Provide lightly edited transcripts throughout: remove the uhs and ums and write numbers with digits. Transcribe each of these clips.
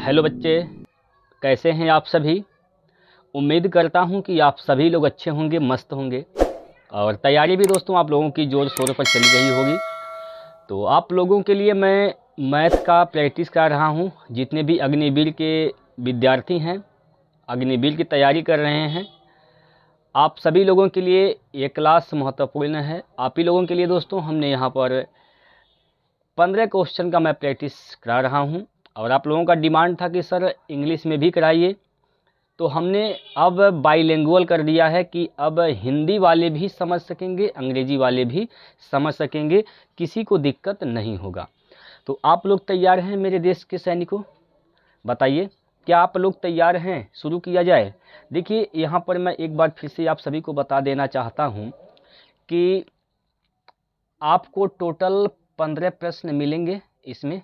Hello बच्चे, कैसे हैं आप सभी। उम्मीद करता हूं कि आप सभी लोग अच्छे होंगे, मस्त होंगे और तैयारी भी दोस्तों आप लोगों की ज़ोर शोर पर चली रही होगी। तो आप लोगों के लिए मैं मैथ का प्रैक्टिस कर रहा हूं। जितने भी अग्निवीर के विद्यार्थी हैं, अग्निवीर की तैयारी कर रहे हैं, आप सभी लोगों के लिए ये क्लास महत्वपूर्ण है। आप ही लोगों के लिए दोस्तों हमने यहाँ पर 15 क्वेश्चन का मैं प्रैक्टिस करा रहा हूँ और आप लोगों का डिमांड था कि सर इंग्लिश में भी कराइए, तो हमने अब बाइलिंगुअल कर दिया है कि अब हिंदी वाले भी समझ सकेंगे, अंग्रेजी वाले भी समझ सकेंगे, किसी को दिक्कत नहीं होगा। तो आप लोग तैयार हैं मेरे देश के सैनिकों? बताइए, क्या आप लोग तैयार हैं? शुरू किया जाए। देखिए, यहाँ पर मैं एक बार फिर से आप सभी को बता देना चाहता हूँ कि आपको टोटल 15 प्रश्न मिलेंगे। इसमें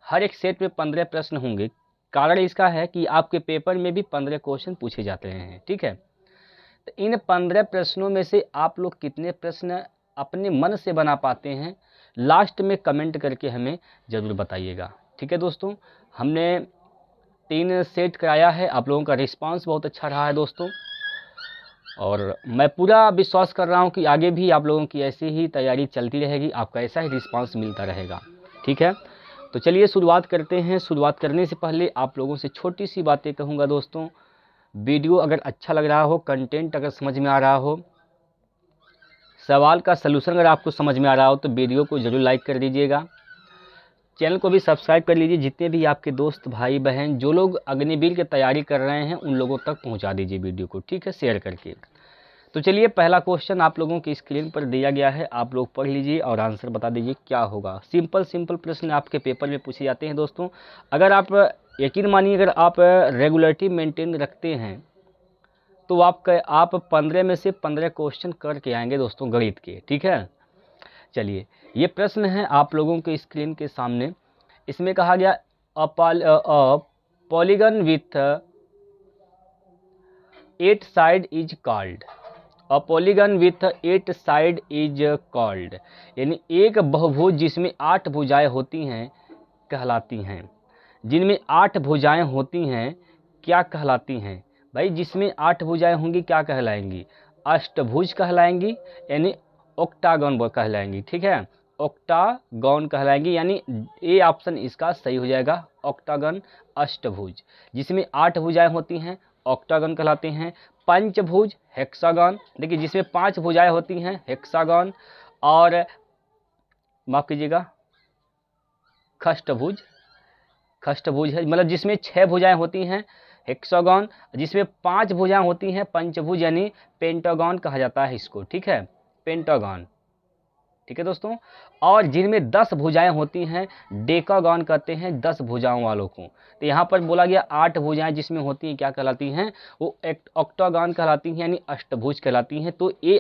हर एक सेट में 15 प्रश्न होंगे। कारण इसका है कि आपके पेपर में भी 15 क्वेश्चन पूछे जाते हैं, ठीक है। तो इन 15 प्रश्नों में से आप लोग कितने प्रश्न अपने मन से बना पाते हैं, लास्ट में कमेंट करके हमें ज़रूर बताइएगा, ठीक है दोस्तों। हमने 3 सेट कराया है, आप लोगों का रिस्पांस बहुत अच्छा रहा है दोस्तों, और मैं पूरा विश्वास कर रहा हूं कि आगे भी आप लोगों की ऐसी ही तैयारी चलती रहेगी, आपका ऐसा ही रिस्पांस मिलता रहेगा, ठीक है। तो चलिए शुरुआत करते हैं। शुरुआत करने से पहले आप लोगों से छोटी सी बातें कहूँगा दोस्तों। वीडियो अगर अच्छा लग रहा हो, कंटेंट अगर समझ में आ रहा हो, सवाल का सलूशन अगर आपको समझ में आ रहा हो, तो वीडियो को ज़रूर लाइक कर दीजिएगा। चैनल को भी सब्सक्राइब कर लीजिए। जितने भी आपके दोस्त भाई बहन जो लोग अग्निवीर की तैयारी कर रहे हैं उन लोगों तक पहुंचा दीजिए वीडियो को, ठीक है, शेयर करके। तो चलिए, पहला क्वेश्चन आप लोगों की स्क्रीन पर दिया गया है, आप लोग पढ़ लीजिए और आंसर बता दीजिए क्या होगा। सिंपल प्रश्न आपके पेपर में पूछे जाते हैं दोस्तों। अगर आप यकीन मानिए, अगर आप रेगुलरिटी मेंटेन रखते हैं तो आप 15 में से 15 क्वेश्चन करके आएंगे दोस्तों गणित के, ठीक है। चलिए, ये प्रश्न है आप लोगों के स्क्रीन के सामने। इसमें कहा गया polygon with 8 side is called. A polygon with 8 side is called, यानी एक बहुभुज जिसमें 8 भुजाएं होती हैं कहलाती हैं। जिनमें 8 भुजाएं होती हैं क्या कहलाती हैं? भाई, जिसमें 8 भुजाएं होंगी क्या कहलाएंगी? अष्टभुज कहलाएंगी, यानी ऑक्टागन कहलाएंगी, ठीक है। ऑक्टागन कहलाएंगी, यानी ए ऑप्शन इसका सही हो जाएगा, ऑक्टागन, अष्टभुज। जिसमें 8 भुजाएं होती हैं ऑक्टागन कहलाते हैं। पंचभुज, हेक्सागन, देखिए जिसमें 5 भुजाएं होती हैं हेक्सागन, और माफ कीजिएगा खष्टभुज, खष्टभुज है मतलब जिसमें 6 भुजाएं होती हैं हेक्सागन, जिसमें 5 भुजाएं होती हैं पंचभुज, यानी पेंटागन कहा जाता है इसको, ठीक है, पेंटागन, ठीक है दोस्तों। और जिनमें 10 भुजाएं होती हैं डेकागन कहते हैं 10 भुजाओं वालों को। तो यहाँ पर बोला गया 8 भुजाएं जिसमें होती हैं क्या कहलाती हैं? वो ऑक्टागन कहलाती हैं, यानी अष्टभुज कहलाती हैं। तो ए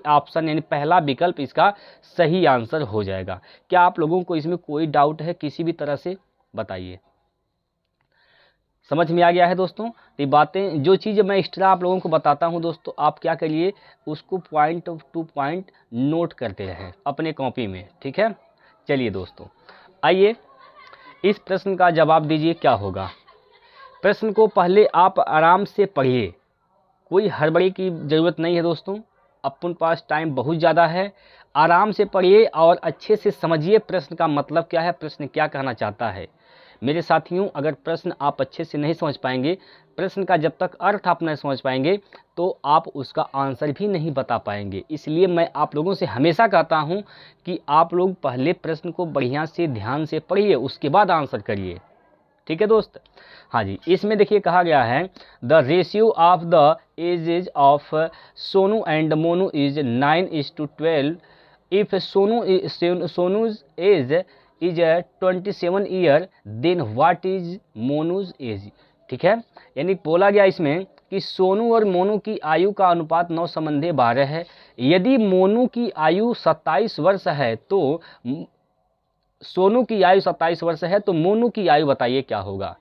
ऑप्शन यानी पहला विकल्प इसका सही आंसर हो जाएगा। क्या आप लोगों को इसमें कोई डाउट है किसी भी तरह से? बताइए, समझ में आ गया है दोस्तों? ये बातें, जो चीज़ मैं एक्स्ट्रा आप लोगों को बताता हूं दोस्तों, आप क्या करिए, उसको पॉइंट टू पॉइंट नोट करते रहें अपने कॉपी में, ठीक है। चलिए दोस्तों, आइए इस प्रश्न का जवाब दीजिए क्या होगा। प्रश्न को पहले आप आराम से पढ़िए, कोई हड़बड़ी की ज़रूरत नहीं है दोस्तों, अपन पास टाइम बहुत ज़्यादा है। आराम से पढ़िए और अच्छे से समझिए प्रश्न का मतलब क्या है, प्रश्न क्या कहना चाहता है। मेरे साथियों, अगर प्रश्न आप अच्छे से नहीं समझ पाएंगे, प्रश्न का जब तक अर्थ आप नहीं समझ पाएंगे, तो आप उसका आंसर भी नहीं बता पाएंगे। इसलिए मैं आप लोगों से हमेशा कहता हूं कि आप लोग पहले प्रश्न को बढ़िया से ध्यान से पढ़िए, उसके बाद आंसर करिए, ठीक है दोस्त। हाँ जी, इसमें देखिए कहा गया है the ratio of the ages of Sonu and Monu is 9:12। If Sonu's age is 27 year, then what is Monu's age, ठीक है। यानी बोला गया इसमें कि सोनू और मोनू की आयु का अनुपात 9:12 है। यदि मोनू की आयु 27 वर्ष है तो सोनू की आयु 27 वर्ष है, तो मोनू की आयु बताइए क्या होगा।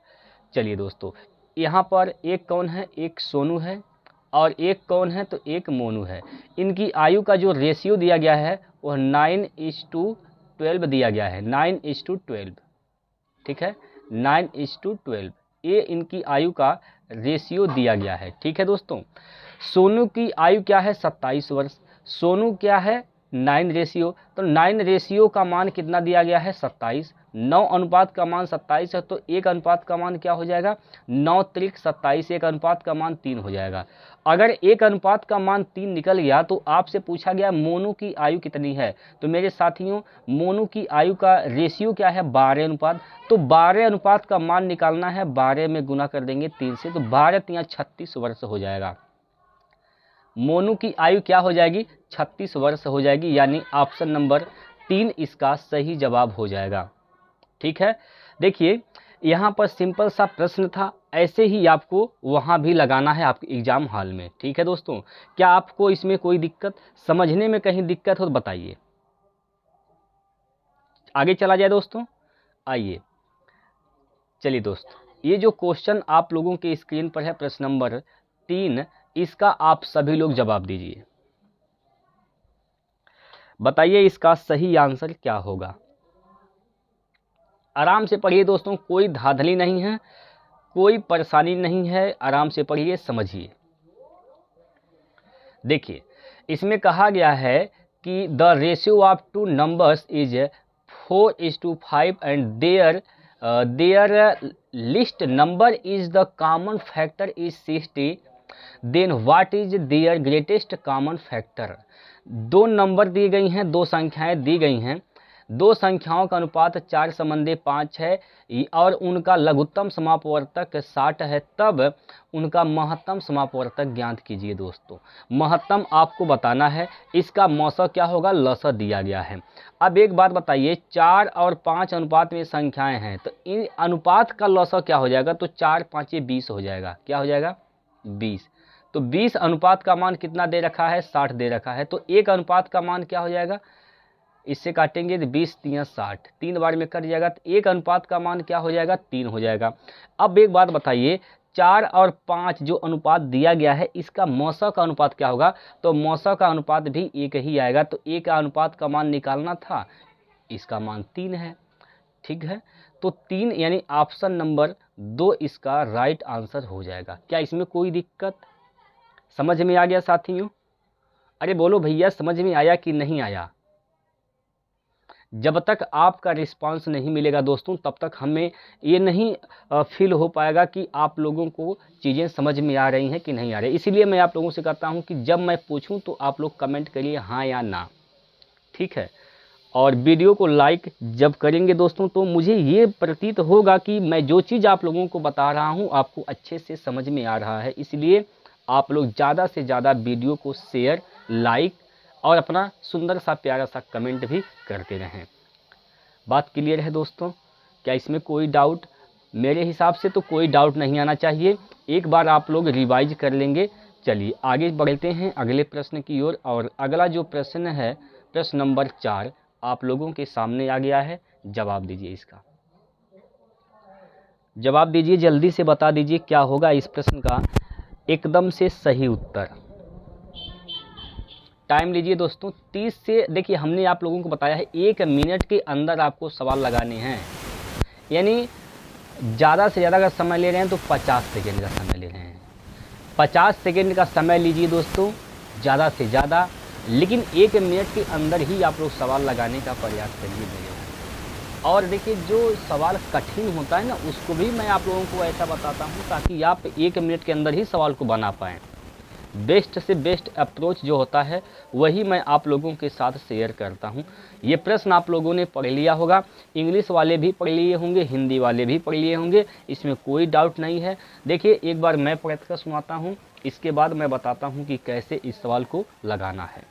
चलिए दोस्तों, यहाँ पर एक कौन है, एक सोनू है, और एक कौन है, तो एक मोनू है। इनकी आयु का जो रेशियो दिया गया है वह 9:12 दिया गया है, 9:12, ठीक है, 9:12। ये इनकी आयु का रेशियो दिया गया है। ठीक है दोस्तों, सोनू की आयु क्या है 27 वर्ष, सोनू क्या है 9 रेशियो, तो 9 रेशियो का मान कितना दिया गया है 27, 9 अनुपात का मान 27 है, तो 1 अनुपात का मान क्या हो जाएगा 9 त्रिक 27, 1 अनुपात का मान 3 हो जाएगा। अगर 1 अनुपात का मान 3 निकल गया तो आपसे पूछा गया मोनू की आयु कितनी है, तो मेरे साथियों मोनू की आयु का रेशियो क्या है 12 अनुपात, तो 12 अनुपात का मान निकालना है, 12 में गुना कर देंगे 3 से, तो 12 तिया 36 वर्ष हो जाएगा। मोनू की आयु क्या हो जाएगी 36 वर्ष हो जाएगी, यानी ऑप्शन नंबर 3 इसका सही जवाब हो जाएगा। ठीक है, देखिए यहाँ पर सिंपल सा प्रश्न था, ऐसे ही आपको वहाँ भी लगाना है आपके एग्जाम हॉल में। ठीक है दोस्तों, क्या आपको इसमें कोई दिक्कत, समझने में कहीं दिक्कत हो तो बताइए। आगे चला जाए दोस्तों, आइए चलिए दोस्तों, ये जो क्वेश्चन आप लोगों के स्क्रीन पर है प्रश्न नंबर 3, इसका आप सभी लोग जवाब दीजिए। बताइए इसका सही आंसर क्या होगा। आराम से पढ़िए दोस्तों, कोई धांधली नहीं है, कोई परेशानी नहीं है, आराम से पढ़िए, समझिए। देखिए इसमें कहा गया है कि the ratio of two numbers is 4:5 and their least number is the common factor is 60, then what is their greatest common factor. दो नंबर दी गई हैं, दो संख्याएं दी गई हैं, दो संख्याओं का अनुपात 4:5 है और उनका लघुत्तम समापवर्तक 60 है, तब उनका महत्तम समापवर्तक ज्ञात कीजिए। दोस्तों महत्तम आपको बताना है, इसका मौसा क्या होगा लसा दिया गया है। अब एक बात बताइए, 4 और 5 अनुपात में संख्याएं हैं, तो इन अनुपात का लसा क्या हो जाएगा, तो 4 5 20 हो जाएगा, क्या हो जाएगा 20। तो 20 अनुपात का मान कितना दे रखा है 60 दे रखा है, तो 1 अनुपात का मान क्या हो जाएगा, इससे काटेंगे तो 20 तिया 60, 3 बार में कट जाएगा, तो 1 अनुपात का मान क्या हो जाएगा 3 हो जाएगा। अब एक बात बताइए, 4 और 5 जो अनुपात दिया गया है इसका मौसा का अनुपात क्या होगा, तो मौसा का अनुपात भी 1 ही आएगा, तो 1 अनुपात का मान निकालना था, इसका मान 3 है। ठीक है, तो 3 यानी ऑप्शन नंबर 2 इसका राइट आंसर हो जाएगा। क्या इसमें कोई दिक्कत, समझ में आ गया साथियों? अरे बोलो भैया समझ में आया कि नहीं आया? जब तक आपका रिस्पांस नहीं मिलेगा दोस्तों, तब तक हमें ये नहीं फील हो पाएगा कि आप लोगों को चीज़ें समझ में आ रही हैं कि नहीं आ रही। इसीलिए मैं आप लोगों से कहता हूं कि जब मैं पूछूं तो आप लोग कमेंट करिए हाँ या ना। ठीक है, और वीडियो को लाइक जब करेंगे दोस्तों, तो मुझे ये प्रतीत होगा कि मैं जो चीज़ आप लोगों को बता रहा हूँ आपको अच्छे से समझ में आ रहा है। इसलिए आप लोग ज़्यादा से ज़्यादा वीडियो को शेयर, लाइक और अपना सुंदर सा प्यारा सा कमेंट भी करते रहें। बात क्लियर है दोस्तों? क्या इसमें कोई डाउट? मेरे हिसाब से तो कोई डाउट नहीं आना चाहिए, एक बार आप लोग रिवाइज कर लेंगे। चलिए आगे बढ़ते हैं अगले प्रश्न की ओर, और अगला जो प्रश्न है प्रश्न नंबर 4 आप लोगों के सामने आ गया है। जवाब दीजिए, इसका जवाब दीजिए, जल्दी से बता दीजिए क्या होगा इस प्रश्न का एकदम से सही उत्तर। टाइम लीजिए दोस्तों, 30 से, देखिए हमने आप लोगों को बताया है 1 मिनट के अंदर आपको सवाल लगाने हैं, यानी ज़्यादा से ज़्यादा अगर समय ले रहे हैं तो 50 सेकेंड का समय ले रहे हैं। 50 सेकेंड का समय लीजिए दोस्तों, ज़्यादा से ज़्यादा, लेकिन 1 मिनट के अंदर ही आप लोग सवाल लगाने का प्रयास करिए मेरे। और देखिए जो सवाल कठिन होता है ना, उसको भी मैं आप लोगों को ऐसा बताता हूँ ताकि आप 1 मिनट के अंदर ही सवाल को बना पाएँ। बेस्ट से बेस्ट अप्रोच जो होता है वही मैं आप लोगों के साथ शेयर करता हूं। ये प्रश्न आप लोगों ने पढ़ लिया होगा, इंग्लिश वाले भी पढ़ लिए होंगे, हिंदी वाले भी पढ़ लिए होंगे, इसमें कोई डाउट नहीं है। देखिए एक बार मैं पढ़ कर सुनाता हूं, इसके बाद मैं बताता हूं कि कैसे इस सवाल को लगाना है।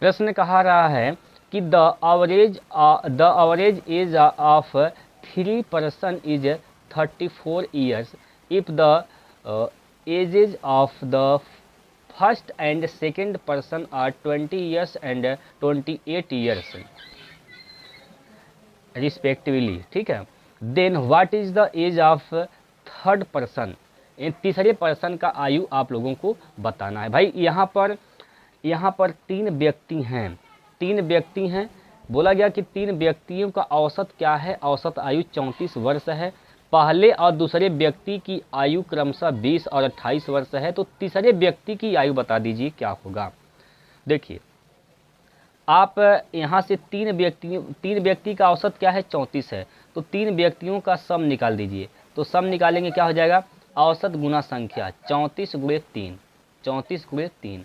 प्रश्न कहा रहा है कि the average age of 3 person is 34 years if the ages of the first and second person are 20 years and 28 years respectively. ठीक है, then what is the age of third person, तीसरे पर्सन का आयु आप लोगों को बताना है। भाई यहाँ पर 3 व्यक्ति हैं, 3 व्यक्ति हैं, बोला गया कि 3 व्यक्तियों का औसत क्या है, औसत आयु 34 वर्ष है। पहले और दूसरे व्यक्ति की आयु क्रमशः 20 और 28 वर्ष है, तो तीसरे व्यक्ति की आयु बता दीजिए क्या होगा। देखिए, आप यहाँ से तीन व्यक्ति का औसत क्या है, 34 है, तो तीन व्यक्तियों का सम निकाल दीजिए। तो सम निकालेंगे क्या हो जाएगा, औसत गुना संख्या 34 गुणे 3, 34 गुणे 3,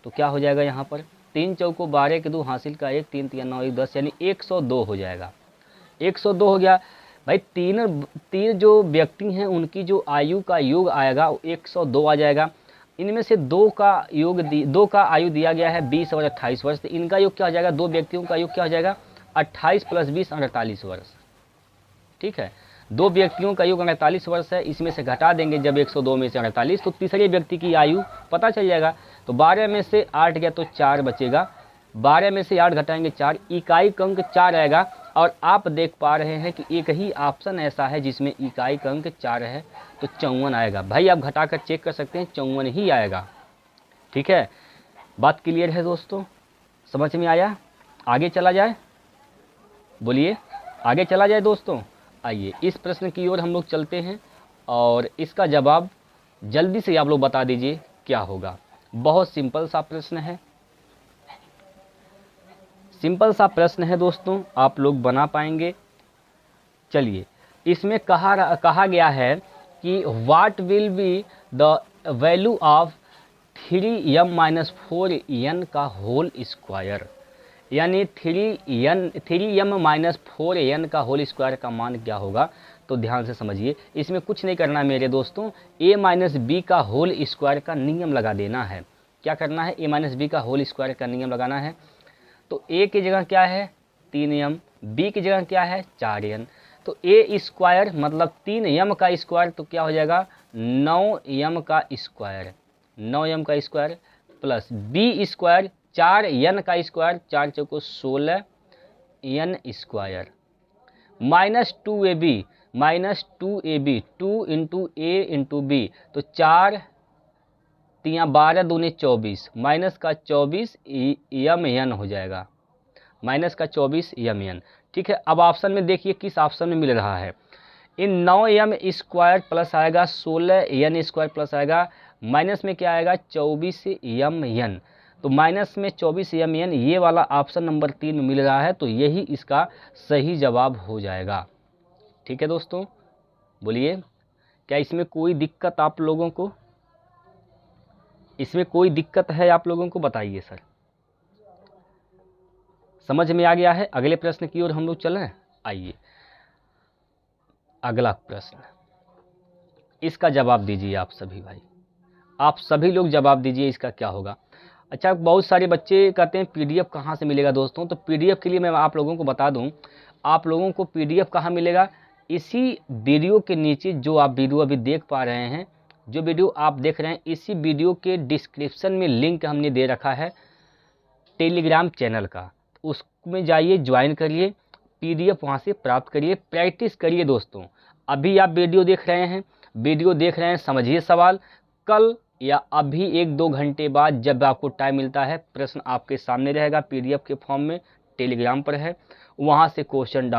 तो क्या हो जाएगा यहाँ पर 3 चौको 12 के 2 हासिल का 1, 3 3 9 1 10, यानी 102 हो जाएगा। 102 हो गया भाई। तीन जो व्यक्ति हैं उनकी जो आयु का योग आएगा वो 102 आ जाएगा। इनमें से दो का आयु दिया गया है 20 और 28 वर्ष, तो इनका योग क्या हो जाएगा, दो व्यक्तियों का योग क्या हो जाएगा 28 + 20 48 वर्ष। ठीक है, दो व्यक्तियों का योग 48 वर्ष है, इसमें से घटा देंगे जब 102 में से 48, तो तीसरे व्यक्ति की आयु पता चल जाएगा। तो 12 में से 8 गया तो 4 बचेगा, 12 में से 8 घटाएंगे 4, इकाई अंक 4 आएगा। और आप देख पा रहे हैं कि एक ही ऑप्शन ऐसा है जिसमें इकाई अंक 4 है, तो 54 आएगा। भाई आप घटाकर चेक कर सकते हैं, 54 ही आएगा। ठीक है, बात क्लियर है दोस्तों, समझ में आया? आगे चला जाए, बोलिए आगे चला जाए दोस्तों। आइए इस प्रश्न की ओर हम लोग चलते हैं और इसका जवाब जल्दी से आप लोग बता दीजिए क्या होगा। बहुत सिंपल सा प्रश्न है, सिंपल सा प्रश्न है दोस्तों, आप लोग बना पाएंगे। चलिए, इसमें कहा गया है कि what will be the value of 3m - 4n का होल स्क्वायर, यानी 3m - 4n का होल स्क्वायर का मान क्या होगा। तो ध्यान से समझिए, इसमें कुछ नहीं करना मेरे दोस्तों, a - b का होल स्क्वायर का नियम लगा देना है। क्या करना है, a - b का होल स्क्वायर का नियम लगाना है। तो a की जगह क्या है 3m, b की जगह क्या है 4n, तो a स्क्वायर मतलब 3m का स्क्वायर, तो क्या हो जाएगा 9m का स्क्वायर, 9m का square plus b square 4n का square, 4 choco 16 n square minus 2ab, 2 into a into b, तो 4 तिया 12 दूनी 24, माइनस का 24 mn हो जाएगा, माइनस का 24 mn। ठीक है, अब ऑप्शन में देखिए किस ऑप्शन में मिल रहा है। इन 9m स्क्वायर प्लस आएगा 16 n स्क्वायर प्लस आएगा, माइनस में क्या आएगा 24 mn, तो माइनस में 24 mn ये वाला ऑप्शन नंबर 3 में मिल रहा है, तो यही इसका सही जवाब हो जाएगा। ठीक है दोस्तों, बोलिए क्या इसमें कोई दिक्कत आप लोगों को, इसमें कोई दिक्कत है आप लोगों को, बताइए सर। समझ में आ गया है? अगले प्रश्न की ओर हम लोग चलें। आइए अगला प्रश्न, इसका जवाब दीजिए आप सभी भाई, आप सभी लोग जवाब दीजिए इसका क्या होगा। अच्छा, बहुत सारे बच्चे कहते हैं पीडीएफ कहाँ से मिलेगा दोस्तों, तो पीडीएफ के लिए मैं आप लोगों को बता दूं, आप लोगों को पीडीएफ कहाँ मिलेगा, इसी वीडियो के नीचे जो आप वीडियो अभी देख पा रहे हैं, जो वीडियो आप देख रहे हैं, इसी वीडियो के डिस्क्रिप्शन में लिंक हमने दे रखा है टेलीग्राम चैनल का, उसमें जाइए, ज्वाइन करिए, पीडीएफ वहाँ से प्राप्त करिए, प्रैक्टिस करिए दोस्तों। अभी आप वीडियो देख रहे हैं, समझिए सवाल, कल या अभी 1-2 घंटे बाद जब आपको टाइम मिलता है, प्रश्न आपके सामने रहेगा पीडीएफ के फॉर्म में, टेलीग्राम पर है, वहाँ से क्वेश्चन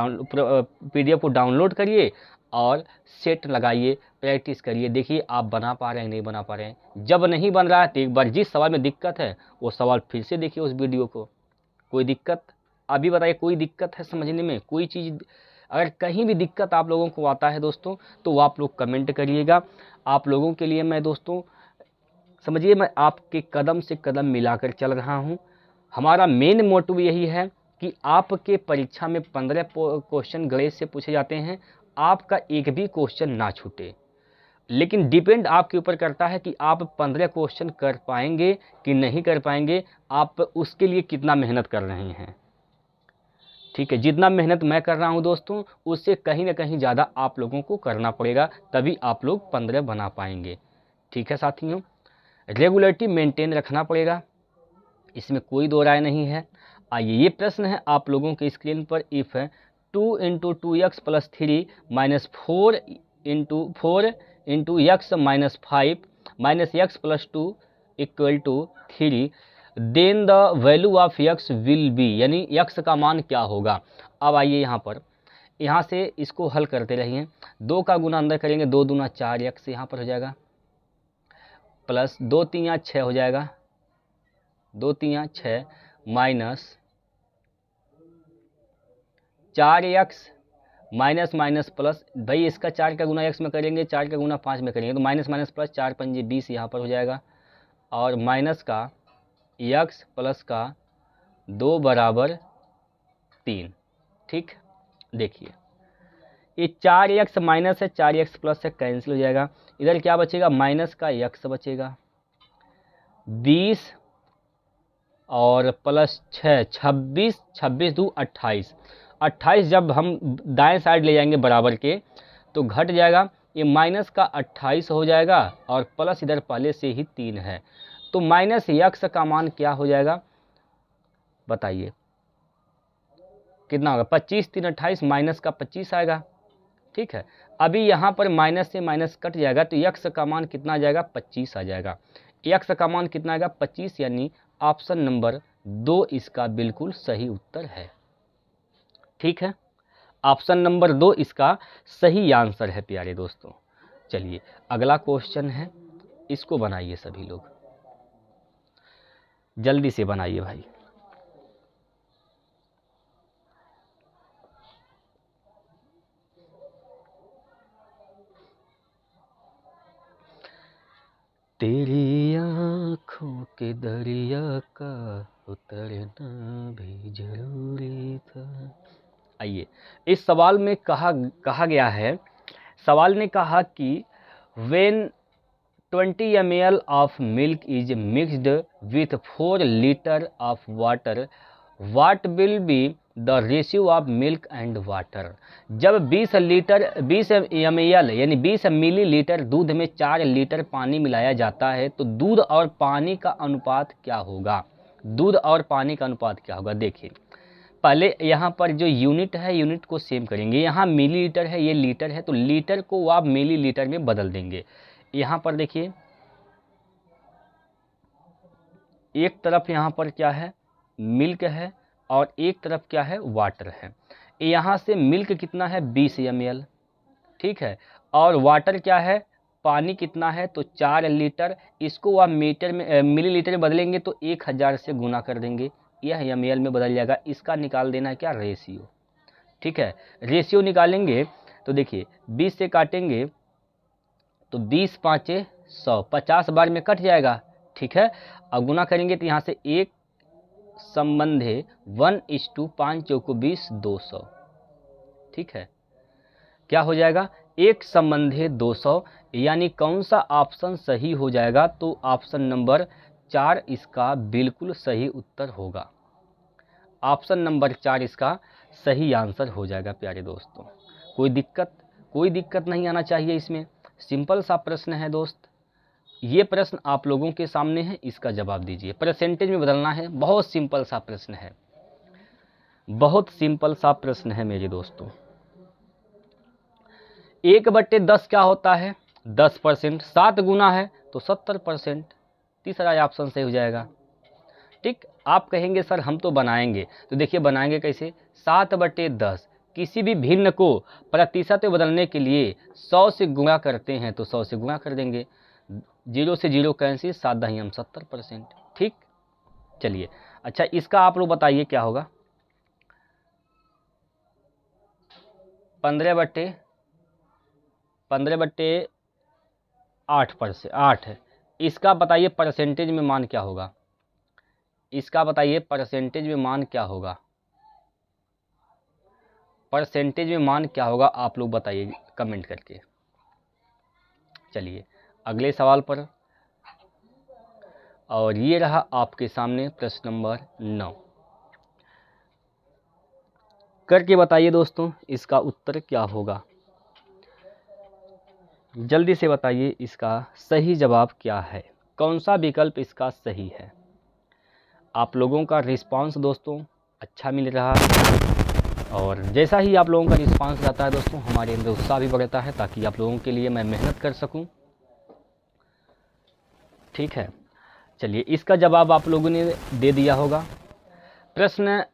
पीडीएफ को डाउनलोड करिए और सेट लगाइए, प्रैक्टिस करिए, देखिए आप बना पा रहे हैं नहीं बना पा रहे हैं। जब नहीं बन रहा है तो एक बार जिस सवाल में दिक्कत है वो सवाल फिर से देखिए उस वीडियो को। कोई दिक्कत अभी बताइए, कोई दिक्कत है समझने में, कोई चीज़ अगर कहीं भी दिक्कत आप लोगों को आता है दोस्तों, तो वो आप लोग कमेंट करिएगा। आप लोगों के लिए मैं दोस्तों समझिए, मैं आपके कदम से कदम मिलाकर चल रहा हूँ। हमारा मेन मोटिव यही है कि आपके परीक्षा में 15 क्वेश्चन गणित से पूछे जाते हैं, आपका एक भी क्वेश्चन ना छूटे, लेकिन डिपेंड आपके ऊपर करता है कि आप 15 क्वेश्चन कर पाएंगे कि नहीं कर पाएंगे, आप उसके लिए कितना मेहनत कर रहे हैं। ठीक है, जितना मेहनत मैं कर रहा हूं दोस्तों, उससे कहीं ना कहीं ज़्यादा आप लोगों को करना पड़ेगा, तभी आप लोग 15 बना पाएंगे। ठीक है साथियों, रेगुलरिटी मेंटेन रखना पड़ेगा, इसमें कोई दो राय नहीं है। आइए ये प्रश्न है आप लोगों के स्क्रीन पर, if 2 × 2x + 3 - 4 × 4 × x - 5 - x + 2 = 3, then the value of x will be, यानी x का मान क्या होगा। अब आइए यहाँ पर यहाँ से इसको हल करते रहिए। 2 का गुना अंदर करेंगे, 2 दूना 4x यहाँ पर हो जाएगा, प्लस 2 3 6 हो जाएगा, 2 3 6 minus 4x minus minus plus, भाई इसका 4 का गुना x में करेंगे, 4 का गुना 5 में करेंगे तो माइनस माइनस प्लस, 4 पंजे 20 यहाँ पर हो जाएगा, और माइनस का x प्लस का 2 बराबर 3। ठीक, देखिए ये 4x माइनस है, 4x प्लस से कैंसिल हो जाएगा, इधर क्या बचेगा, माइनस का x बचेगा, 20 और प्लस 6 26, 26 2 28, 28 जब हम दाएं साइड ले जाएंगे बराबर के तो घट जाएगा, ये माइनस का 28 हो जाएगा और प्लस इधर पहले से ही 3 है, तो माइनस x का मान क्या हो जाएगा बताइए, कितना होगा, 25 3 28, माइनस का 25 आएगा। ठीक है, अभी यहाँ पर माइनस से माइनस कट जाएगा तो x का मान कितना आ जाएगा, 25 आ जाएगा, x का मान कितना आएगा 25, यानी ऑप्शन नंबर 2 इसका बिल्कुल सही उत्तर है। ठीक है, ऑप्शन नंबर 2 इसका सही आंसर है प्यारे दोस्तों। चलिए अगला क्वेश्चन है, इसको बनाइए सभी लोग, जल्दी से बनाइए भाई। तेरी आँखों के दरिया का उतरना भी जरूरी था। आइए, इस सवाल में कहा गया है, सवाल ने कहा कि when 20 ml of milk is mixed with 4 liter of water, what will be the ratio of milk and water? जब 20 ml यानी 20 मिलीलीटर दूध में 4 लीटर पानी मिलाया जाता है तो दूध और पानी का अनुपात क्या होगा, दूध और पानी का अनुपात क्या होगा। देखिए पहले यहाँ पर जो यूनिट है, यूनिट को सेम करेंगे, यहाँ मिलीलीटर है, ये लीटर है, तो लीटर को आप मिलीलीटर में बदल देंगे। यहाँ पर देखिए एक तरफ यहाँ पर क्या है, मिल्क है और एक तरफ क्या है, वाटर है। यहाँ से मिल्क कितना है 20 ml, ठीक है, और वाटर क्या है, पानी कितना है तो 4 लीटर, इसको आप मीटर में मिलीलीटर में बदलेंगे तो 1000 से गुना कर देंगे, यह ml में बदल जाएगा। इसका निकाल देना है क्या, रेशियो। ठीक है, रेशियो निकालेंगे तो देखिए 20 से काटेंगे तो 20 5 100, 50 बार में कट जाएगा। ठीक है, अब गुना करेंगे तो यहाँ से 1 संबंधे 1:5 चौको 20 200। ठीक है, क्या हो जाएगा, 1 संबंधे 200, यानी कौन सा ऑप्शन सही हो जाएगा, तो ऑप्शन नंबर 4 इसका बिल्कुल सही उत्तर होगा। ऑप्शन नंबर 4 इसका सही आंसर हो जाएगा प्यारे दोस्तों। कोई दिक्कत नहीं आना चाहिए इसमें, सिंपल सा प्रश्न है दोस्त। ये प्रश्न आप लोगों के सामने है, इसका जवाब दीजिए। परसेंटेज में बदलना है, बहुत सिंपल सा प्रश्न है, बहुत सिंपल सा प्रश्न है मेरे दोस्तों। 1/10 क्या होता है, 10%, 7 गुना है तो 70%, तीसरा ऑप्शन सही हो जाएगा। ठीक, आप कहेंगे सर हम तो बनाएंगे, तो देखिए बनाएंगे कैसे, 7/10 किसी भी भिन्न को प्रतिशत में बदलने के लिए 100 से गुणा करते हैं तो 100 से गुणा कर देंगे, 0 से 0 कैंसिल, 7 दहियम 70%। ठीक, चलिए अच्छा इसका आप लोग बताइए क्या होगा, 15/8 है, इसका बताइए परसेंटेज में मान क्या होगा, इसका बताइए परसेंटेज में मान क्या होगा, परसेंटेज में मान क्या होगा, आप लोग बताइए कमेंट करके। चलिए अगले सवाल पर, और ये रहा आपके सामने प्रश्न नंबर 9, करके बताइए दोस्तों इसका उत्तर क्या होगा, जल्दी से बताइए इसका सही जवाब क्या है, कौन सा विकल्प इसका सही है। आप लोगों का रिस्पांस दोस्तों अच्छा मिल रहा है, और जैसा ही आप लोगों का रिस्पांस रहता है दोस्तों हमारे अंदर उत्साह भी बढ़ता है, ताकि आप लोगों के लिए मैं मेहनत कर सकूं। ठीक है, चलिए इसका जवाब आप लोगों ने दे दिया होगा। प्रश्न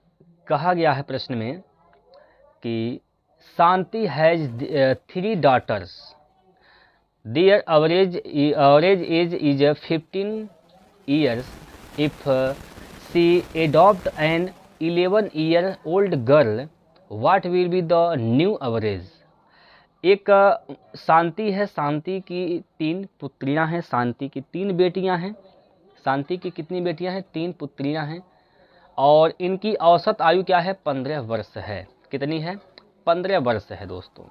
कहा गया है, प्रश्न में कि शांति has 3 daughters. Their average age is 15 years. If she adopt an 11-year-old girl, what will be the new average? एक शांति है, शांति की 3 पुत्रियां हैं, शांति की 3 बेटियां हैं। शांति की कितनी बेटियां हैं? 3 पुत्रियां हैं। और इनकी औसत आयु क्या है? 15 वर्ष है। कितनी है? 15 वर्ष है दोस्तों।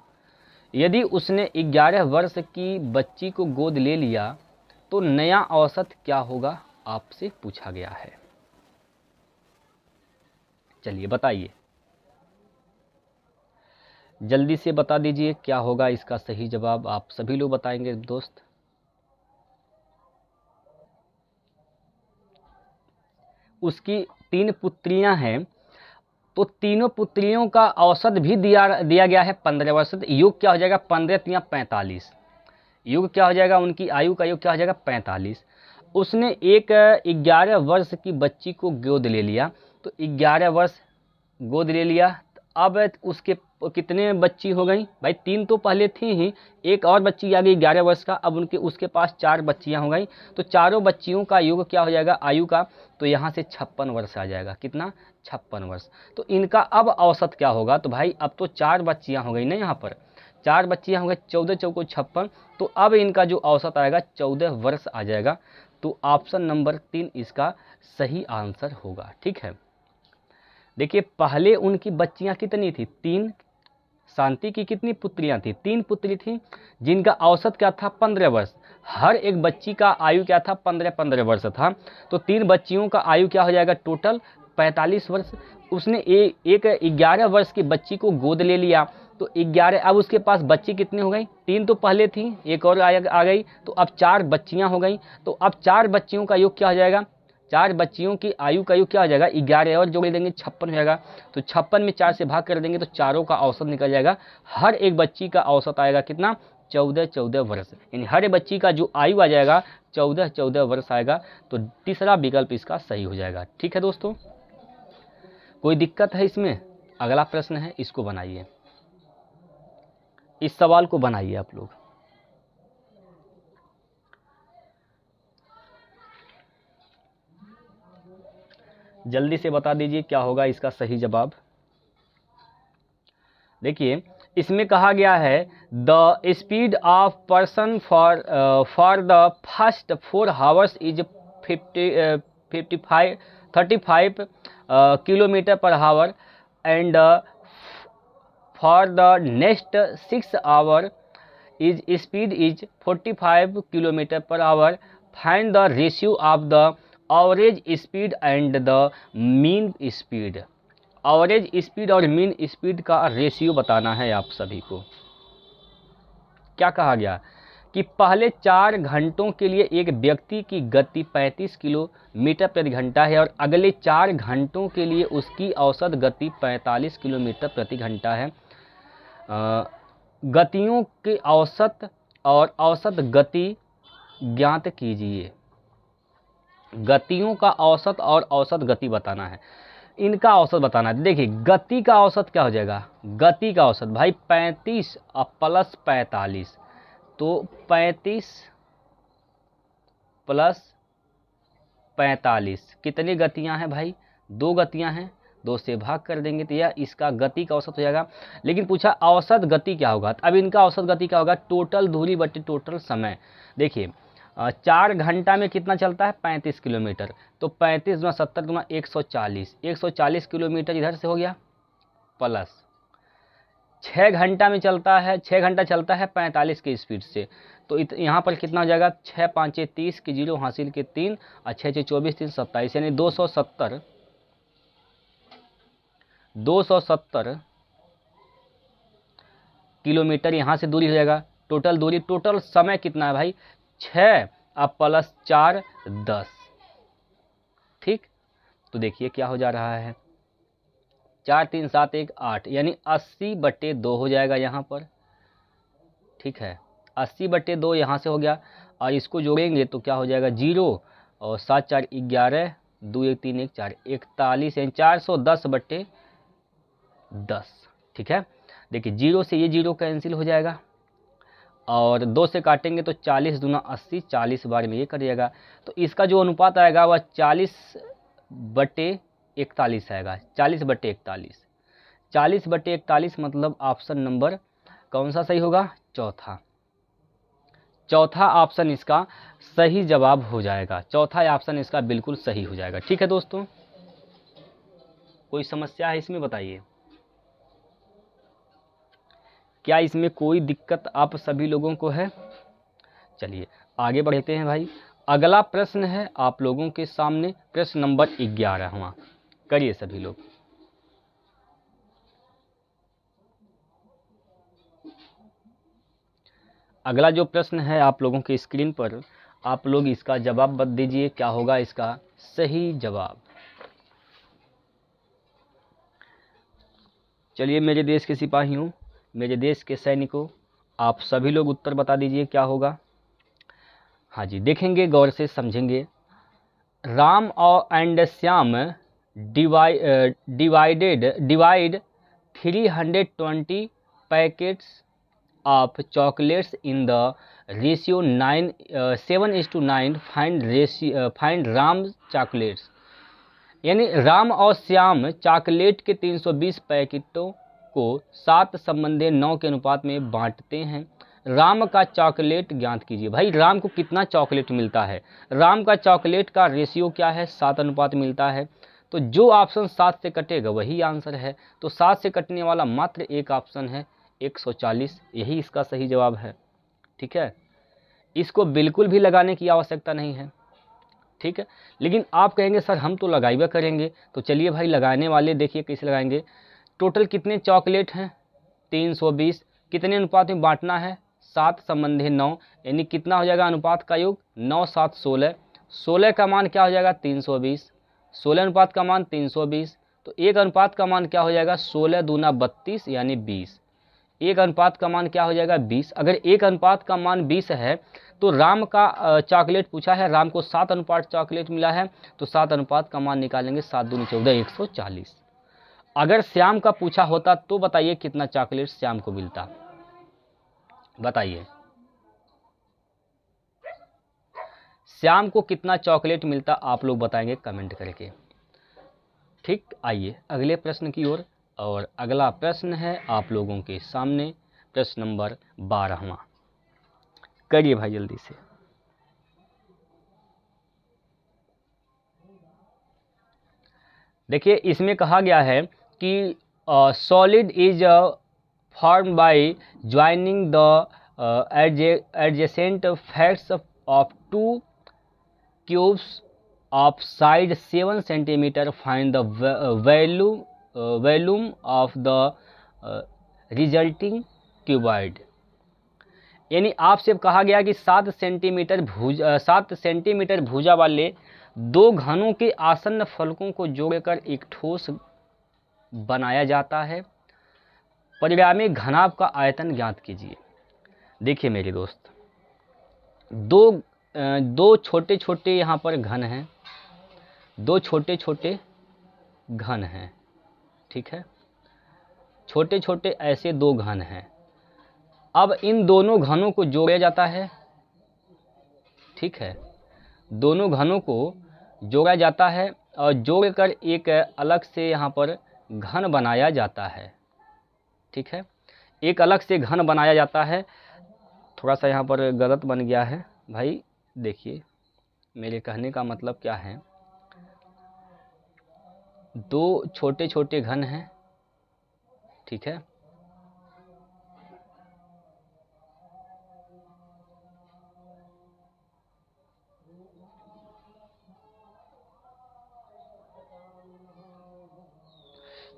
यदि उसने 11 वर्ष की बच्ची को गोद ले लिया तो नया औसत क्या होगा? आपसे पूछा गया है। चलिए बताइए, जल्दी से बता दीजिए क्या होगा इसका सही जवाब। आप सभी लोग बताएंगे दोस्त। उसकी 3 पुत्रियां हैं, तो तीनों पुत्रियों का औसत भी दिया गया है 15 वर्ष। योग क्या हो जाएगा? 15 या 45। योग क्या हो जाएगा? उनकी आयु का योग क्या हो जाएगा? 45। उसने एक 11 वर्ष की बच्ची को गोद ले लिया, तो 11 वर्ष गोद ले लिया। अब उसके कितने बच्ची हो गई भाई? 3 तो पहले थी ही, एक और बच्ची आ गई 11 वर्ष का। अब उसके पास 4 बच्चियां हो गई, तो चारों बच्चियों का योग क्या हो जाएगा आयु का? तो यहाँ से 56 वर्ष आ जाएगा। कितना? 56 वर्ष। तो इनका अब औसत क्या होगा? तो भाई अब तो 4 बच्चियां हो गई ना, यहाँ पर 4 बच्चियां हो गई, 14 चौको 56। तो अब इनका जो औसत आएगा 14 वर्ष आ जाएगा। तो ऑप्शन नंबर 3 इसका सही आंसर होगा। ठीक है, देखिए पहले उनकी बच्चियां कितनी थी? 3। शांति की कितनी पुत्रियां थी? 3 पुत्री थी, जिनका औसत क्या था? 15 वर्ष। हर एक बच्ची का आयु क्या था? 15 वर्ष था। तो 3 बच्चियों का आयु क्या हो जाएगा? टोटल 45 वर्ष। उसने एक 11 वर्ष की बच्ची को गोद ले लिया, तो 11। अब उसके पास बच्ची कितनी हो गई? 3 तो पहले थी, एक और आ गई, तो अब 4 बच्चियां हो गई। तो अब 4 बच्चियों का योग क्या हो जाएगा? 4 बच्चियों की आयु का योग क्या हो जाएगा? 11 और जोड़ देंगे 56 हो जाएगा। तो 56 में 4 से भाग कर देंगे तो चारों का औसत निकल जाएगा। हर एक बच्ची का औसत आएगा कितना? 14 वर्ष। यानी हर बच्ची का जो आयु आ जाएगा 14 वर्ष आएगा। तो तीसरा विकल्प इसका सही हो जाएगा। ठीक है दोस्तों, कोई दिक्कत है इसमें? अगला प्रश्न है, इसको बनाइए, इस सवाल को बनाइए आप लोग। जल्दी से बता दीजिए क्या होगा इसका सही जवाब। देखिए इसमें कहा गया है the speed of person for the first 4 hours is 35 kilometre per hour and for the next 6 our is speed is 45 kilometre per hour. Find the ratio of the average speed and the mean speed. Average speed और mean speed का ratio बताना है आप सभी को। क्या कहा गया कि पहले 4 घंटों के लिए एक व्यक्ति की गति 35 किलोमीटर प्रति घंटा है और अगले 4 घंटों के लिए उसकी औसत गति 45 किलोमीटर प्रति घंटा है। गतियों के औसत और औसत गति ज्ञात कीजिए। गतियों का औसत और औसत गति बताना है, इनका औसत बताना है। देखिए गति का औसत क्या हो जाएगा? गति का औसत भाई 35 प्लस 45, तो 35 प्लस 45 कितनी गतियां हैं भाई? 2 गतियां हैं, 2 से भाग कर देंगे तो यह इसका गति का औसत हो जाएगा। लेकिन पूछा औसत गति क्या होगा? अब इनका औसत गति क्या होगा? टोटल दूरी बटे टोटल समय। देखिए 4 घंटा में कितना चलता है? 35 किलोमीटर, तो 35 गुना 70 गुना 140, 140 किलोमीटर इधर से हो गया, प्लस 6 घंटा में चलता है, 6 घंटा चलता है 45 की स्पीड से, तो यहाँ पर कितना हो जाएगा? 6 5 30 की 0 हासिल के 3 और 6 6 24 3 27, यानी 270 किलोमीटर यहाँ से दूरी हो जाएगा। टोटल दूरी, टोटल समय कितना है भाई? 6 अब प्लस 4 10। ठीक, तो देखिए क्या हो जा रहा है, 4 3 7 1 8, यानी 80/2 हो जाएगा यहाँ पर। ठीक है, 80/2 यहाँ से हो गया और इसको जोड़ेंगे तो क्या हो जाएगा? 0 और 7 4 11 2 1 3 1 4 41, यानी 410/10। ठीक है, देखिए 0 से ये 0 कैंसिल हो जाएगा और 2 से काटेंगे तो 40 दूना 80, 40 बार में ये करिएगा। तो इसका जो अनुपात आएगा वह 40/41 आएगा। 40/41, 40/41 मतलब ऑप्शन नंबर कौन सा सही होगा? चौथा। चौथा ऑप्शन इसका सही जवाब हो जाएगा। चौथा ऑप्शन इसका बिल्कुल सही हो जाएगा। ठीक है दोस्तों, कोई समस्या है इसमें बताइए? क्या इसमें कोई दिक्कत आप सभी लोगों को है? चलिए आगे बढ़ते हैं भाई। अगला प्रश्न है आप लोगों के सामने, प्रश्न नंबर 11वां। करिए सभी लोग। अगला जो प्रश्न है आप लोगों के स्क्रीन पर, आप लोग इसका जवाब बता दीजिए, क्या होगा इसका सही जवाब। चलिए मेरे देश के सिपाहियों, मेरे देश के सैनिकों, आप सभी लोग उत्तर बता दीजिए क्या होगा। हाँ जी, देखेंगे गौर से समझेंगे। राम और and Shyam divide 320 packets of chocolates in the ratio 7:9। Find Ram chocolates. यानी राम और श्याम चॉकलेट के 320 पैकेटों को 7 संबंधी 9 के अनुपात में बांटते हैं। राम का चॉकलेट ज्ञात कीजिए। भाई राम को कितना चॉकलेट मिलता है? राम का चॉकलेट का रेशियो क्या है? 7 अनुपात मिलता है। तो जो ऑप्शन 7 से कटेगा वही आंसर है। तो 7 से कटने वाला मात्र एक ऑप्शन है 140, यही इसका सही जवाब है। ठीक है, इसको बिल्कुल भी लगाने की आवश्यकता नहीं है। ठीक है, लेकिन आप कहेंगे सर हम तो लगाइबा करेंगे। तो चलिए भाई लगाने वाले देखिए कैसे लगाएंगे। टोटल कितने चॉकलेट हैं? 320। कितने अनुपात में बांटना है? 7 संबंधी 9, यानी कितना हो जाएगा अनुपात का योग? 9 7 16। 16 का मान क्या हो जाएगा? 320। 16 अनुपात का मान 320। तो एक अनुपात का मान क्या हो जाएगा? 16 दूना 32 यानी 20। एक अनुपात का मान क्या हो जाएगा? 20। अगर एक अनुपात का मान 20 है तो राम का चॉकलेट पूछा है, राम को 7 अनुपात चॉकलेट मिला है, तो 7 अनुपात का मान निकालेंगे, 7 दूनी 14, 140। अगर श्याम का पूछा होता तो बताइए कितना चॉकलेट श्याम को मिलता, बताइए श्याम को कितना चॉकलेट मिलता, आप लोग बताएंगे कमेंट करके। ठीक, आइए अगले प्रश्न की ओर। और अगला प्रश्न है आप लोगों के सामने, प्रश्न नंबर 12वां। करिए भाई जल्दी से। देखिए इसमें कहा गया है कि solid is form by joining the adjacent facts of 2 cubes of side 7 centimetre. Find the volume of the resulting cuboid. यानी आपसे कहा गया कि 7 सेंटीमीटर भुजा वाले 2 घनों के आसन्न फलकों को जोड़कर एक ठोस बनाया जाता है। परिणामी घनाभ का आयतन ज्ञात कीजिए। देखिए मेरे दोस्त, दो छोटे छोटे यहाँ पर घन हैं, 2 छोटे छोटे घन हैं। ठीक है, छोटे छोटे ऐसे 2 घन हैं। अब इन दोनों घनों को जोड़ा जाता है। ठीक है, दोनों घनों को जोड़ा जाता है और जोड़कर एक अलग से यहाँ पर घन बनाया जाता है। ठीक है, एक अलग से घन बनाया जाता है। थोड़ा सा यहाँ पर गलत बन गया है भाई, देखिए मेरे कहने का मतलब क्या है। 2 छोटे छोटे घन हैं। ठीक है,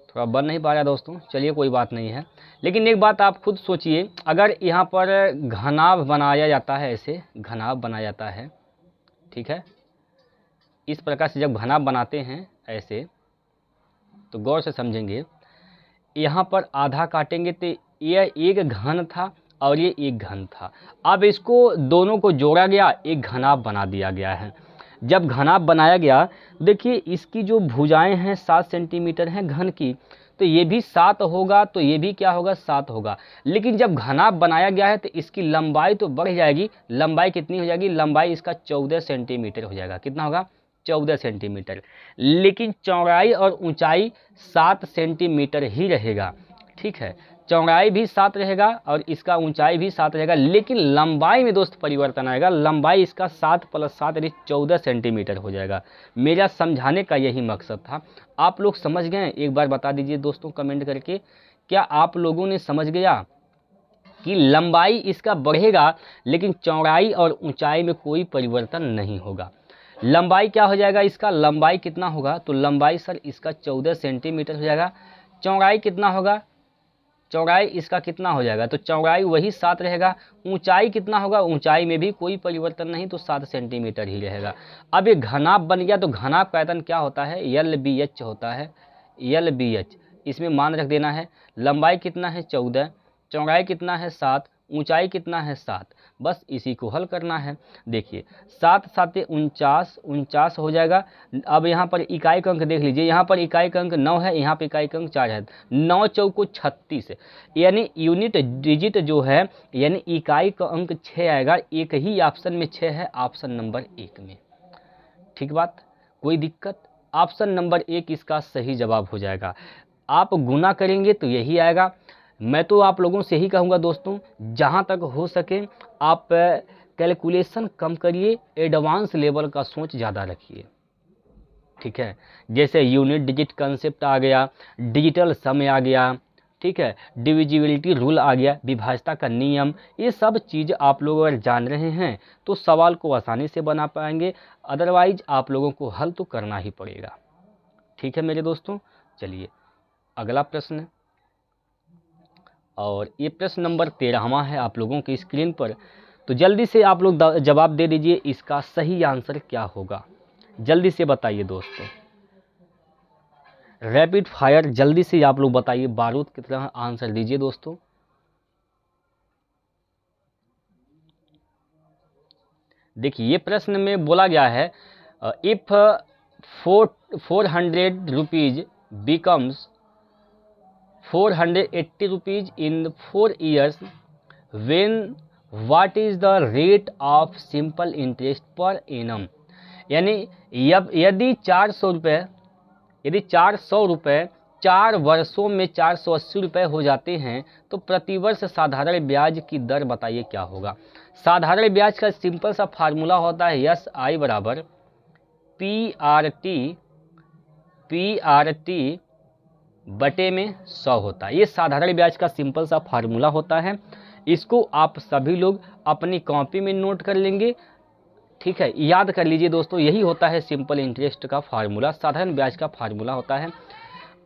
थोड़ा बन नहीं पा रहा दोस्तों, चलिए कोई बात नहीं है। लेकिन एक बात आप खुद सोचिए, अगर यहाँ पर घनाभ बनाया जाता है, ऐसे घनाभ बनाया जाता है, ठीक है, इस प्रकार से जब घनाभ बनाते हैं ऐसे, तो गौर से समझेंगे। यहाँ पर आधा काटेंगे तो यह एक घन था और ये एक घन था। अब इसको दोनों को जोड़ा गया, एक घनाभ बना दिया गया है। जब घनाभ बनाया गया, देखिए इसकी जो भुजाएं हैं 7 सेंटीमीटर हैं घन की, तो ये भी 7 होगा, तो ये भी क्या होगा 7 होगा। लेकिन जब घनाभ बनाया गया है तो इसकी लंबाई तो बढ़ जाएगी। लंबाई कितनी हो जाएगी, लंबाई इसका 14 सेंटीमीटर हो जाएगा। कितना होगा, 14 सेंटीमीटर। लेकिन चौड़ाई और ऊंचाई 7 सेंटीमीटर ही रहेगा। ठीक है, चौड़ाई भी 7 रहेगा और इसका ऊंचाई भी 7 रहेगा, लेकिन लंबाई में दोस्त परिवर्तन आएगा। लंबाई इसका 7 + 7 यानी 14 सेंटीमीटर हो जाएगा। मेरा समझाने का यही मकसद था। आप लोग समझ गए? एक बार बता दीजिए दोस्तों कमेंट करके, क्या आप लोगों ने समझ गया कि लंबाई इसका बढ़ेगा लेकिन चौड़ाई और ऊंचाई में कोई परिवर्तन नहीं होगा। लंबाई क्या हो जाएगा इसका, लंबाई कितना होगा, तो लंबाई सर इसका 14 सेंटीमीटर हो जाएगा। चौड़ाई कितना होगा, चौड़ाई इसका कितना हो जाएगा, तो चौड़ाई वही 7 रहेगा। ऊंचाई कितना होगा, ऊंचाई में भी कोई परिवर्तन नहीं, तो 7 सेंटीमीटर ही रहेगा। अब ये घनाभ बन गया, तो घनाभ पैटर्न क्या होता है, LBH होता है। LBH इसमें मान रख देना है। लंबाई कितना है 14, चौड़ाई कितना है 7, ऊंचाई कितना है 7, बस इसी को हल करना है। देखिए 7 × 7 = 49, 49 हो जाएगा। अब यहाँ पर इकाई का अंक देख लीजिए, यहाँ पर इकाई का अंक 9 है, यहाँ पर इकाई का अंक 4 है। 9 चौको 36, यानी यूनिट डिजिट जो है, यानी इकाई का अंक 6 आएगा। एक ही ऑप्शन में 6 है, ऑप्शन नंबर 1 में। ठीक बात, कोई दिक्कत? ऑप्शन नंबर 1 इसका सही जवाब हो जाएगा। आप गुना करेंगे तो यही आएगा। मैं तो आप लोगों से ही कहूँगा दोस्तों, जहाँ तक हो सके आप कैलकुलेशन कम करिए, एडवांस लेवल का सोच ज़्यादा रखिए। ठीक है, जैसे यूनिट डिजिट कंसेप्ट आ गया, डिजिटल सम आ गया, ठीक है, डिविजिबिलिटी रूल आ गया, विभाज्यता का नियम, ये सब चीज़ आप लोग अगर जान रहे हैं तो सवाल को आसानी से बना पाएंगे। अदरवाइज आप लोगों को हल तो करना ही पड़ेगा। ठीक है मेरे दोस्तों, चलिए अगला प्रश्न, और ये प्रश्न नंबर 13वां है आप लोगों की स्क्रीन पर। तो जल्दी से आप लोग जवाब दे दीजिए, इसका सही आंसर क्या होगा, जल्दी से बताइए दोस्तों। रैपिड फायर जल्दी से आप लोग बताइए, बारूद की तरह आंसर दीजिए दोस्तों। देखिए ये प्रश्न में बोला गया है, if 400 rupees becomes 480 rupees in 4 years, when what is the rate of simple interest per annum। यानी यदि 400 रुपये, यदि 400 रुपये 4 वर्षों में 480 रुपये हो जाते हैं तो प्रतिवर्ष साधारण ब्याज की दर बताइए क्या होगा। साधारण ब्याज का सिंपल सा फार्मूला होता है SI = PRT बटे में 100 होता है। ये साधारण ब्याज का सिंपल सा फार्मूला होता है। इसको आप सभी लोग अपनी कॉपी में नोट कर लेंगे। ठीक है, याद कर लीजिए दोस्तों, यही होता है सिंपल इंटरेस्ट का फार्मूला, साधारण ब्याज का फार्मूला होता है।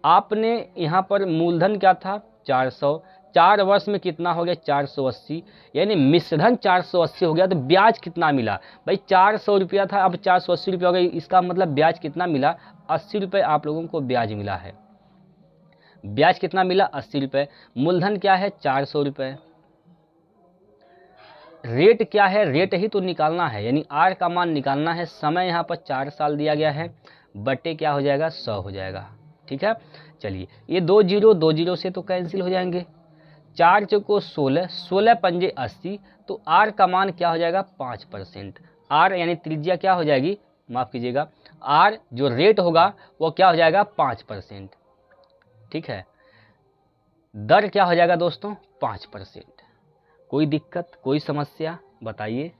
आपने यहाँ पर मूलधन क्या था 400, 4 वर्ष में कितना हो गया 480, यानी मिश्रधन 480 हो गया, तो ब्याज कितना मिला भाई 400 रुपया था, अब 480 रुपया हो गया, इसका मतलब ब्याज कितना मिला 80 रुपये आप लोगों को ब्याज मिला है। ब्याज कितना मिला 80 रुपये। मूलधन क्या है 400 रुपये। रेट क्या है, रेट ही तो निकालना है, यानी आर का मान निकालना है। समय यहाँ पर 4 साल दिया गया है, बटे क्या हो जाएगा 100 हो जाएगा। ठीक है, चलिए ये 2 0 से तो कैंसिल हो जाएंगे। 4 चौको 16, 16 पंजे 80, तो आर का मान क्या हो जाएगा 5%। आर यानी त्रिज्या क्या हो जाएगी, माफ़ कीजिएगा, आर जो रेट होगा वो क्या हो जाएगा 5%। ठीक है, दर क्या हो जाएगा दोस्तों 5%। कोई दिक्कत, कोई समस्या बताइए।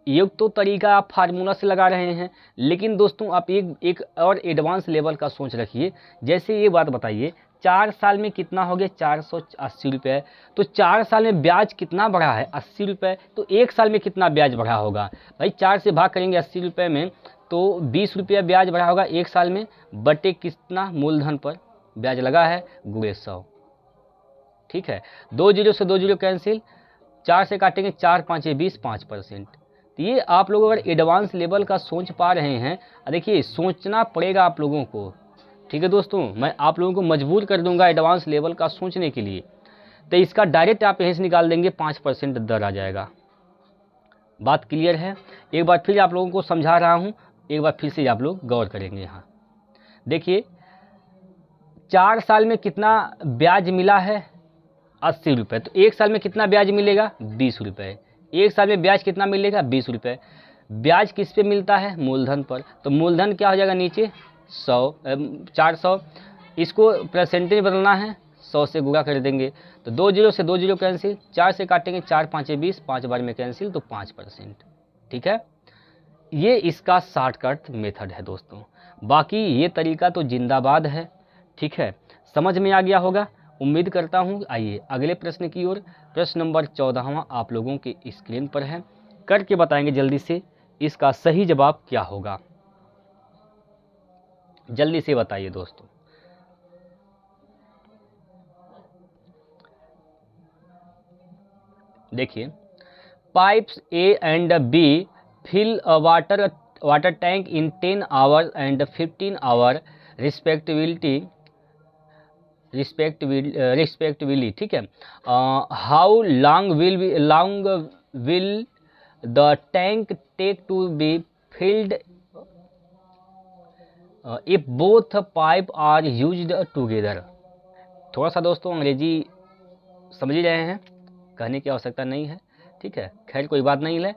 ये तो तरीका आप फार्मूला से लगा रहे हैं, लेकिन दोस्तों आप एक और एडवांस लेवल का सोच रखिए। जैसे ये बात बताइए 4 साल में कितना हो गया 480 रुपये, तो 4 साल में ब्याज कितना बढ़ा है 80 रुपये, तो 1 साल में कितना ब्याज बढ़ा होगा भाई 4 से भाग करेंगे 80 रुपये में, तो 20 रुपया ब्याज बढ़ा होगा 1 साल में, बटे कितना मूलधन पर ब्याज लगा है गुणे 100। ठीक है, 2 0 से 2 0 कैंसिल, 4 से काटेंगे 4 5 20, 5%। तो ये आप लोग अगर एडवांस लेवल का सोच पा रहे हैं, देखिए सोचना पड़ेगा आप लोगों को। ठीक है दोस्तों, मैं आप लोगों को मजबूर कर दूंगा एडवांस लेवल का सोचने के लिए। तो इसका डायरेक्ट आप यहीं से निकाल देंगे 5% दर आ जाएगा। बात क्लियर है? एक बार फिर आप लोगों को समझा रहा हूँ, एक बार फिर से आप लोग गौर करेंगे। यहाँ देखिए 4 साल में कितना ब्याज मिला है? 80 रुपये। तो 1 साल में कितना ब्याज मिलेगा? 20 रुपये। 1 साल में ब्याज कितना मिलेगा? 20 रुपये। ब्याज किस पे मिलता है? मूलधन पर। तो मूलधन क्या हो जाएगा नीचे? 400। इसको परसेंटेज बदलना है, 100 से गुणा कर देंगे। तो 2 जीरो से 2 जीरो कैंसिल, 4 से काटेंगे, 4 5 20, 5 बार में कैंसिल, तो 5%। ठीक है, ये इसका शॉर्टकट मेथड है दोस्तों। बाकी ये तरीका तो जिंदाबाद है। ठीक है, समझ में आ गया होगा, उम्मीद करता हूँ। आइए अगले प्रश्न की ओर। प्रश्न नंबर 14वां आप लोगों की स्क्रीन पर है, करके बताएंगे जल्दी से इसका सही जवाब क्या होगा। जल्दी से बताइए दोस्तों। देखिए, pipes A and B fill a water tank in 10 hours and 15 hours respectively। ठीक है, how long will the tank take to be filled if both pipe are used together। थोड़ा सा दोस्तों अंग्रेजी समझ ही रहे हैं, कहने की आवश्यकता नहीं है। ठीक है, खैर कोई बात नहीं है।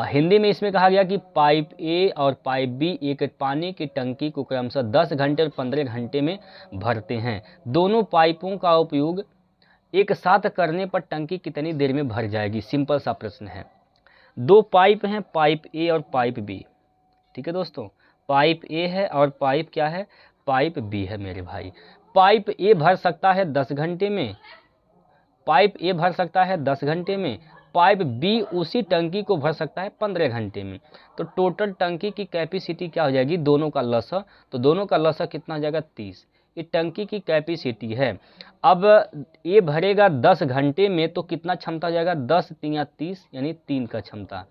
हिंदी में इसमें कहा गया कि पाइप ए और पाइप बी एक पानी की टंकी को क्रमशः 10 घंटे और 15 घंटे में भरते हैं। दोनों पाइपों का उपयोग एक साथ करने पर टंकी कितनी देर में भर जाएगी? सिंपल सा प्रश्न है। 2 पाइप हैं, पाइप ए और पाइप बी। ठीक है दोस्तों, पाइप ए है और पाइप क्या है? पाइप बी है मेरे भाई। पाइप ए भर सकता है 10 घंटे में, पाइप ए भर सकता है 10 घंटे में, पाइप बी उसी टंकी को भर सकता है 15 घंटे में। तो टोटल टंकी की कैपेसिटी क्या हो जाएगी? दोनों का लसा, तो दोनों का लसा कितना हो जाएगा? 30। ये टंकी की कैपेसिटी है। अब ये भरेगा 10 घंटे में, तो कितना क्षमता हो जाएगा? 10 3 30 यानी 3 का क्षमता।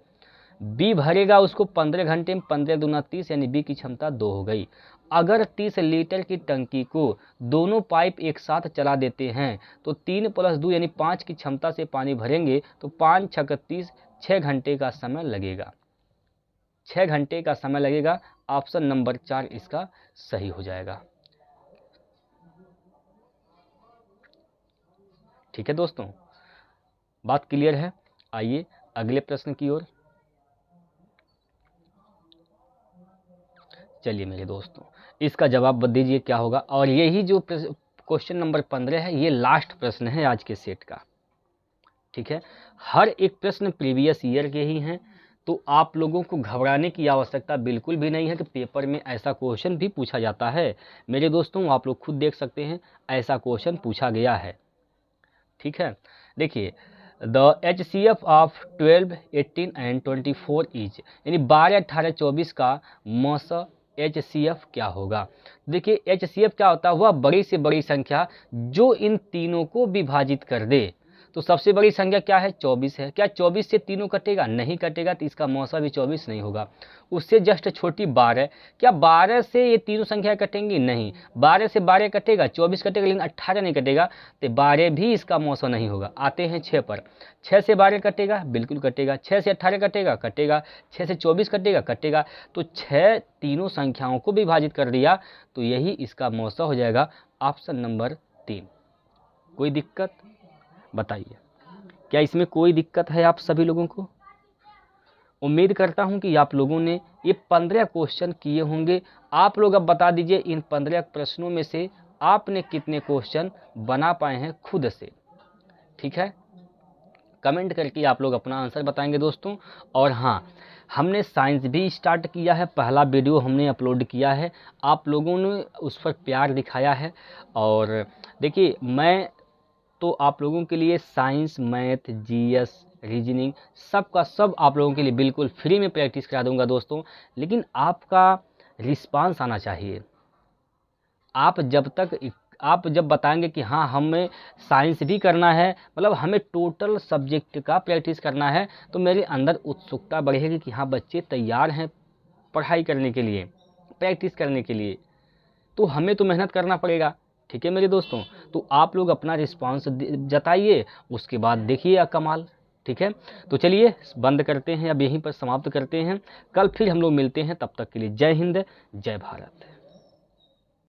बी भरेगा उसको 15 घंटे में, 15 दूना 30 यानी बी की क्षमता 2 हो गई। अगर 30 लीटर की टंकी को दोनों पाइप एक साथ चला देते हैं तो 3 + 2 यानी 5 की क्षमता से पानी भरेंगे, तो 5 × 30, 6 घंटे का समय लगेगा। 6 घंटे का समय लगेगा। ऑप्शन नंबर 4 इसका सही हो जाएगा। ठीक है दोस्तों, बात क्लियर है। आइए अगले प्रश्न की ओर। चलिए मेरे दोस्तों, इसका जवाब बता दीजिए क्या होगा। और यही जो क्वेश्चन नंबर 15 है, ये लास्ट प्रश्न है आज के सेट का। ठीक है, हर एक प्रश्न प्रीवियस ईयर के ही हैं, तो आप लोगों को घबराने की आवश्यकता बिल्कुल भी नहीं है कि पेपर में ऐसा क्वेश्चन भी पूछा जाता है। मेरे दोस्तों, आप लोग खुद देख सकते हैं, ऐसा क्वेश्चन पूछा गया है। ठीक है, देखिए, the HCF of 12, 18 and 24 is, यानी 12, 18, 24 का मौसा HCF क्या होगा? देखिए, HCF क्या होता है? वह बड़ी से बड़ी संख्या जो इन तीनों को विभाजित कर दे। तो सबसे बड़ी संख्या क्या है? 24 है। क्या 24 से तीनों कटेगा? नहीं कटेगा, तो इसका मौसा भी 24 नहीं होगा। उससे जस्ट छोटी 12। क्या 12 से ये तीनों संख्या कटेंगी? नहीं। 12 से 12 कटेगा, 24 कटेगा, लेकिन 18 नहीं कटेगा, तो 12 भी इसका मौसा नहीं होगा। आते हैं 6 पर। 6 से 12 कटेगा? बिल्कुल कटेगा। 6 से 18 कटेगा? कटेगा। 6 से 24 कटेगा? कटेगा। तो 6 तीनों संख्याओं को विभाजित कर दिया, तो यही इसका मौसा हो जाएगा। Option number 3। कोई दिक्कत बताइए, क्या इसमें कोई दिक्कत है आप सभी लोगों को? उम्मीद करता हूं कि आप लोगों ने ये 15 क्वेश्चन किए होंगे। आप लोग अब बता दीजिए, इन 15 प्रश्नों में से आपने कितने क्वेश्चन बना पाए हैं खुद से। ठीक है, कमेंट करके आप लोग अपना आंसर बताएंगे दोस्तों। और हाँ, हमने साइंस भी स्टार्ट किया है, पहला वीडियो हमने अपलोड किया है, आप लोगों ने उस पर प्यार दिखाया है। और देखिए, मैं तो आप लोगों के लिए साइंस, मैथ, GS, रीजनिंग सबका सब आप लोगों के लिए बिल्कुल फ्री में प्रैक्टिस करा दूंगा दोस्तों। लेकिन आपका रिस्पांस आना चाहिए। आप जब बताएंगे कि हाँ हमें साइंस भी करना है, मतलब हमें टोटल सब्जेक्ट का प्रैक्टिस करना है, तो मेरे अंदर उत्सुकता बढ़ेगी कि हाँ बच्चे तैयार हैं पढ़ाई करने के लिए, प्रैक्टिस करने के लिए, तो हमें तो मेहनत करना पड़ेगा। ठीक है मेरे दोस्तों, तो आप लोग अपना रिस्पांस जताइए, उसके बाद देखिए कमाल। ठीक है, तो चलिए बंद करते हैं, अब यहीं पर समाप्त करते हैं। कल फिर हम लोग मिलते हैं, तब तक के लिए जय हिंद, जय भारत।